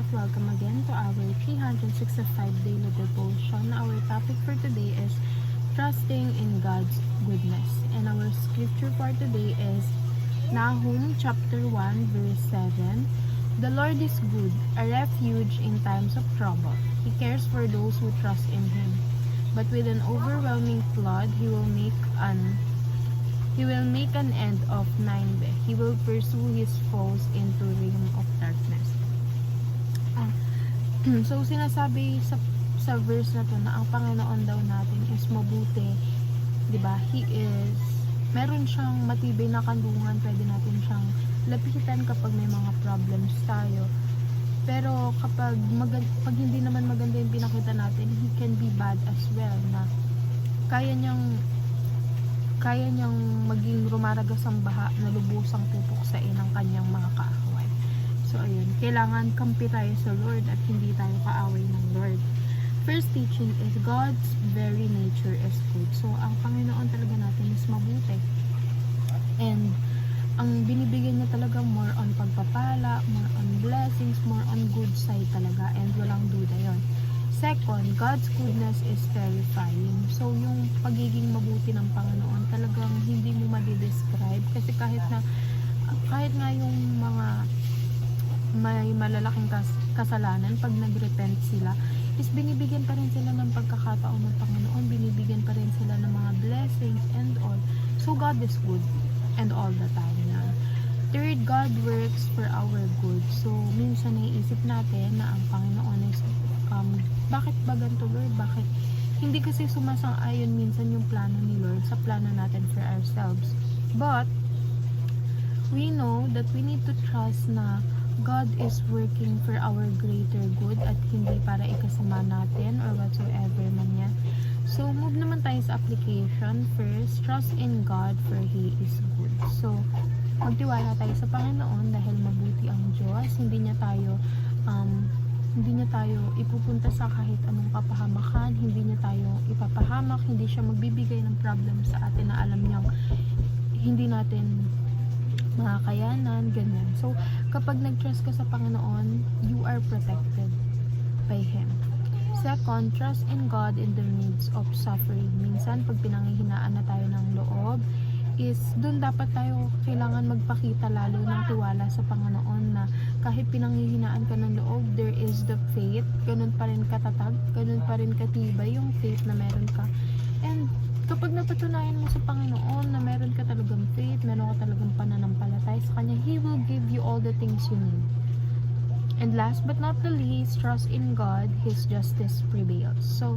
Welcome again to our 365 daily devotion. Our topic for today is trusting in God's goodness. And our scripture for today is Nahum chapter 1 verse 7. The Lord is good, a refuge in times of trouble. He cares for those who trust in Him. But with an overwhelming flood, He will make an end of Nineveh. He will pursue his foes into realm of darkness. So sinasabi sa verse na to na ang Panginoon daw natin is mabuti, 'di ba? Meron siyang matibay na kanlungan, pwede natin siyang lapitan kapag may mga problems tayo. Pero pag hindi naman maganda yung pinakita natin, he can be bad as well, na kaya niyang maging rumaragas ang baha na lubusang pupuksain ang kanyang mga kaaway. So ayun, kailangan kampi tayo sa Lord at hindi tayo kaaway ng Lord. First teaching is God's very nature is good. So ang Panginoon talaga natin is mabuti. And ang binibigyan niya talaga more on pagpapala, more on blessings, more on good side talaga, and walang duda yon. Second, God's goodness is terrifying. So, yung pagiging mabuti ng Panginoon, talagang hindi mo ma-describe. Kasi kahit nga yung mga may malalaking kasalanan, pag nag-repent sila, is binibigyan pa rin sila ng pagkakataon ng Panginoon, binibigyan pa rin sila ng mga blessings and all. So, God is good and all the time na. Third, God works for our good. So, minsan naiisip natin na ang Panginoon is bakit ba ganito, Lord? Bakit? Hindi kasi sumasang-ayon minsan yung plano ni Lord sa plano natin for ourselves. But, we know that we need to trust na God is working for our greater good at hindi para ikasama natin or whatsoever man yan. So, move naman tayo sa application. First, trust in God for He is good. So, magtiwala tayo sa Panginoon dahil mabuti ang Diyos. Hindi niya tayo ipupunta sa kahit anong kapahamakan, hindi niya tayo ipapahamak, hindi siya magbibigay ng problem sa atin na alam niyang hindi natin makakayanan, ganyan. So, kapag nag-trust ka sa Panginoon, you are protected by Him. Second, trust in God in the midst of suffering. Minsan, pag pinanghihinaan na tayo ng loob, is doon dapat tayo kailangan magpakita lalo ng tiwala sa Panginoon na kahit pinanghihinaan ka ng loob, there is the faith, ganun pa rin katatag, ganun pa rin katibay yung faith na meron ka. And kapag napatunayan mo sa Panginoon na meron ka talagang faith, meron ka talagang pananampalataya sa Kanya, He will give you all the things you need. And last but not the least, trust in God, His justice prevails. So,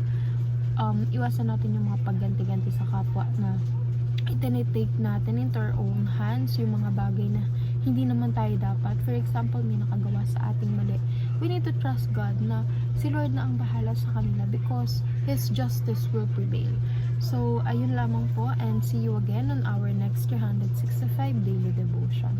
iwasan natin yung mga pagganti-ganti sa kapwa na itinitake natin into our own hands yung mga bagay na hindi naman tayo dapat. For example, may nakagawa sa ating mali. We need to trust God na si Lord na ang bahala sa kanila because His justice will prevail. So, ayun lamang po and see you again on our next 365 daily devotion.